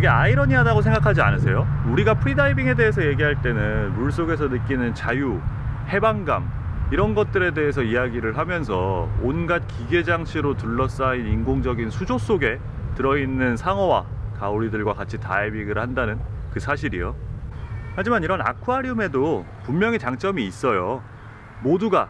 되게 아이러니하다고 생각하지 않으세요? 우리가 프리다이빙에 대해서 얘기할 때는 물속에서 느끼는 자유, 해방감 이런 것들에 대해서 이야기를 하면서 온갖 기계장치로 둘러싸인 인공적인 수조 속에 들어있는 상어와 가오리들과 같이 다이빙을 한다는 그 사실이요. 하지만 이런 아쿠아리움에도 분명히 장점이 있어요. 모두가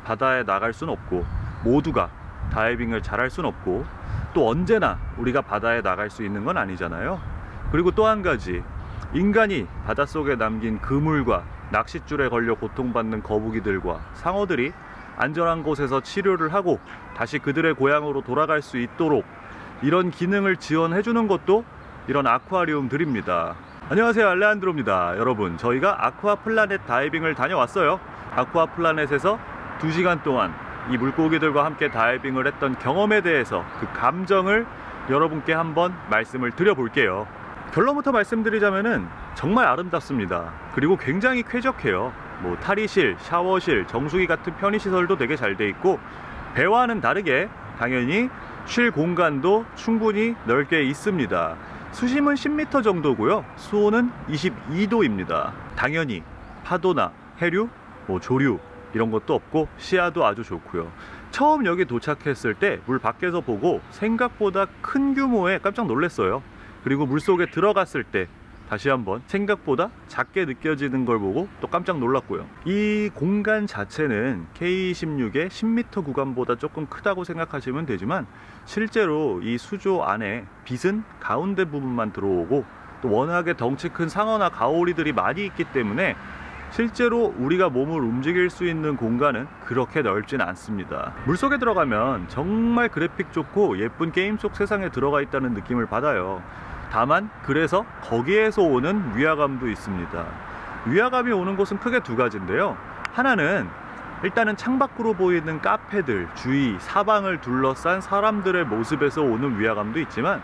바다에 나갈 순 없고, 모두가 다이빙을 잘할 순 없고, 또 언제나 우리가 바다에 나갈 수 있는 건 아니잖아요. 그리고 또 한 가지, 인간이 바닷속에 남긴 그물과 낚싯줄에 걸려 고통받는 거북이들과 상어들이 안전한 곳에서 치료를 하고 다시 그들의 고향으로 돌아갈 수 있도록 이런 기능을 지원해 주는 것도 이런 아쿠아리움들입니다. 안녕하세요, 알레한드로입니다. 여러분, 저희가 아쿠아플라넷 다이빙을 다녀왔어요. 아쿠아플라넷에서 2시간 동안 이 물고기들과 함께 다이빙을 했던 경험에 대해서 그 감정을 여러분께 한번 말씀을 드려볼게요. 결론부터 말씀드리자면은 정말 아름답습니다. 그리고 굉장히 쾌적해요. 뭐 탈의실, 샤워실, 정수기 같은 편의시설도 되게 잘 돼 있고, 배와는 다르게 당연히 쉴 공간도 충분히 넓게 있습니다. 수심은 10m 정도고요. 수온은 22도입니다. 당연히 파도나 해류, 뭐 조류 이런 것도 없고 시야도 아주 좋고요. 처음 여기 도착했을 때 물 밖에서 보고 생각보다 큰 규모에 깜짝 놀랐어요. 그리고 물속에 들어갔을 때 다시 한번 생각보다 작게 느껴지는 걸 보고 또 깜짝 놀랐고요. 이 공간 자체는 K26의 10m 구간보다 조금 크다고 생각하시면 되지만, 실제로 이 수조 안에 빛은 가운데 부분만 들어오고 또 워낙에 덩치 큰 상어나 가오리들이 많이 있기 때문에 실제로 우리가 몸을 움직일 수 있는 공간은 그렇게 넓진 않습니다. 물속에 들어가면 정말 그래픽 좋고 예쁜 게임 속 세상에 들어가 있다는 느낌을 받아요. 다만 그래서 거기에서 오는 위화감도 있습니다. 위화감이 오는 곳은 크게 두 가지인데요. 하나는 일단은 창밖으로 보이는 카페들, 주위 사방을 둘러싼 사람들의 모습에서 오는 위화감도 있지만,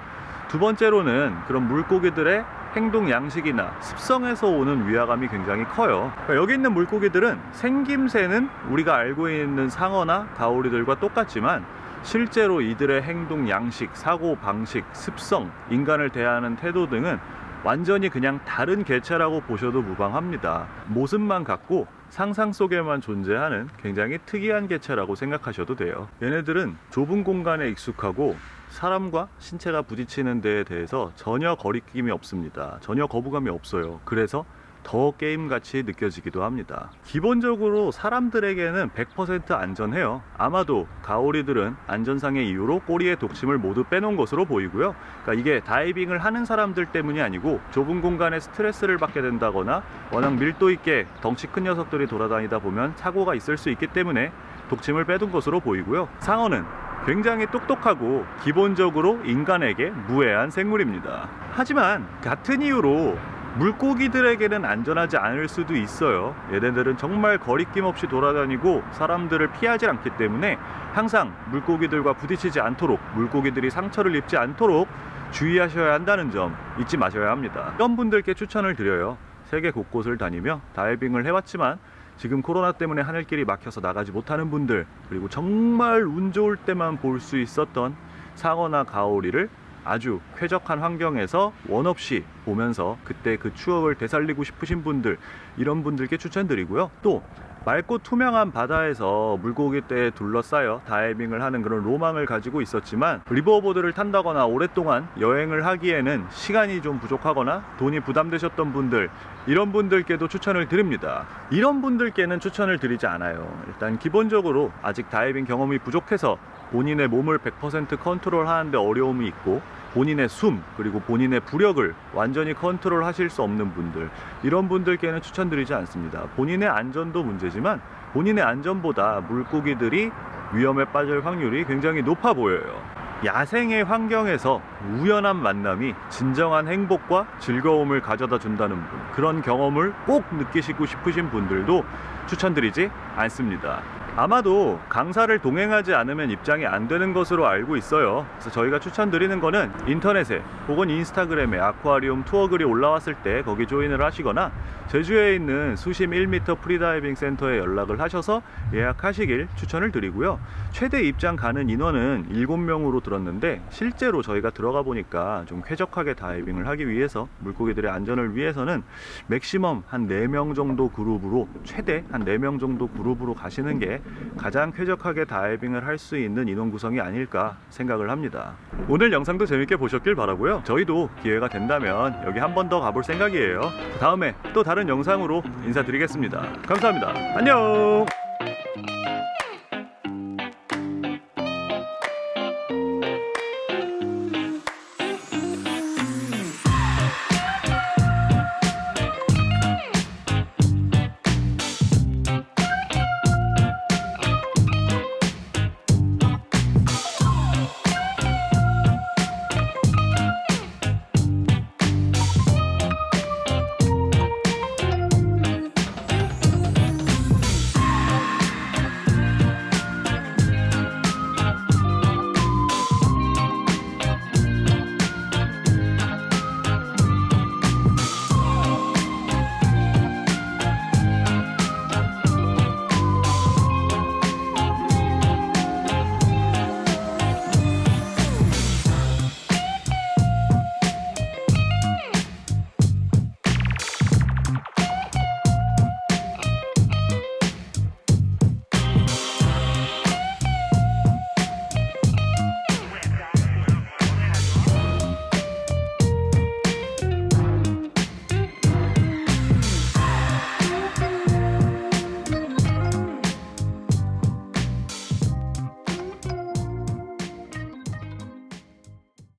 두 번째로는 그런 물고기들의 행동 양식이나 습성에서 오는 위화감이 굉장히 커요. 여기 있는 물고기들은 생김새는 우리가 알고 있는 상어나 가오리들과 똑같지만 실제로 이들의 행동 양식, 사고 방식, 습성, 인간을 대하는 태도 등은 완전히 그냥 다른 개체라고 보셔도 무방합니다. 모습만 같고 상상 속에만 존재하는 굉장히 특이한 개체라고 생각하셔도 돼요. 얘네들은 좁은 공간에 익숙하고 사람과 신체가 부딪히는 데에 대해서 전혀 거리낌이 없습니다. 전혀 거부감이 없어요. 그래서 더 게임같이 느껴지기도 합니다. 기본적으로 사람들에게는 100% 안전해요. 아마도 가오리들은 안전상의 이유로 꼬리에 독침을 모두 빼놓은 것으로 보이고요. 그러니까 이게 다이빙을 하는 사람들 때문이 아니고 좁은 공간에 스트레스를 받게 된다거나 워낙 밀도 있게 덩치 큰 녀석들이 돌아다니다 보면 사고가 있을 수 있기 때문에 독침을 빼둔 것으로 보이고요. 상어는 굉장히 똑똑하고 기본적으로 인간에게 무해한 생물입니다. 하지만 같은 이유로 물고기들에게는 안전하지 않을 수도 있어요. 얘네들은 정말 거리낌 없이 돌아다니고 사람들을 피하지 않기 때문에 항상 물고기들과 부딪히지 않도록, 물고기들이 상처를 입지 않도록 주의하셔야 한다는 점 잊지 마셔야 합니다. 이런 분들께 추천을 드려요. 세계 곳곳을 다니며 다이빙을 해왔지만 지금 코로나 때문에 하늘길이 막혀서 나가지 못하는 분들, 그리고 정말 운 좋을 때만 볼 수 있었던 상어나 가오리를 아주 쾌적한 환경에서 원 없이 보면서 그때 그 추억을 되살리고 싶으신 분들, 이런 분들께 추천드리고요. 또 맑고 투명한 바다에서 물고기떼에 둘러싸여 다이빙을 하는 그런 로망을 가지고 있었지만 리버보드를 탄다거나 오랫동안 여행을 하기에는 시간이 좀 부족하거나 돈이 부담되셨던 분들, 이런 분들께도 추천을 드립니다. 이런 분들께는 추천을 드리지 않아요. 일단 기본적으로 아직 다이빙 경험이 부족해서 본인의 몸을 100% 컨트롤 하는데 어려움이 있고, 본인의 숨 그리고 본인의 부력을 완전히 컨트롤 하실 수 없는 분들, 이런 분들께는 추천드리지 않습니다. 본인의 안전도 문제지만 본인의 안전보다 물고기들이 위험에 빠질 확률이 굉장히 높아 보여요. 야생의 환경에서 우연한 만남이 진정한 행복과 즐거움을 가져다 준다는 분, 그런 경험을 꼭 느끼시고 싶으신 분들도 추천드리지 않습니다. 아마도 강사를 동행하지 않으면 입장이 안 되는 것으로 알고 있어요. 그래서 저희가 추천드리는 거는 인터넷에 혹은 인스타그램에 아쿠아리움 투어글이 올라왔을 때 거기 조인을 하시거나 제주에 있는 수심 1m 프리다이빙 센터에 연락을 하셔서 예약하시길 추천을 드리고요. 최대 입장 가는 인원은 7명으로 들었는데 실제로 저희가 들어가 보니까 좀 쾌적하게 다이빙을 하기 위해서, 물고기들의 안전을 위해서는 맥시멈 한 4명 정도 그룹으로, 최대 한 4명 정도 그룹으로 가시는 게 가장 쾌적하게 다이빙을 할 수 있는 인원 구성이 아닐까 생각을 합니다. 오늘 영상도 재밌게 보셨길 바라고요. 저희도 기회가 된다면 여기 한 번 더 가볼 생각이에요. 다음에 또 다른 영상으로 인사드리겠습니다. 감사합니다. 안녕.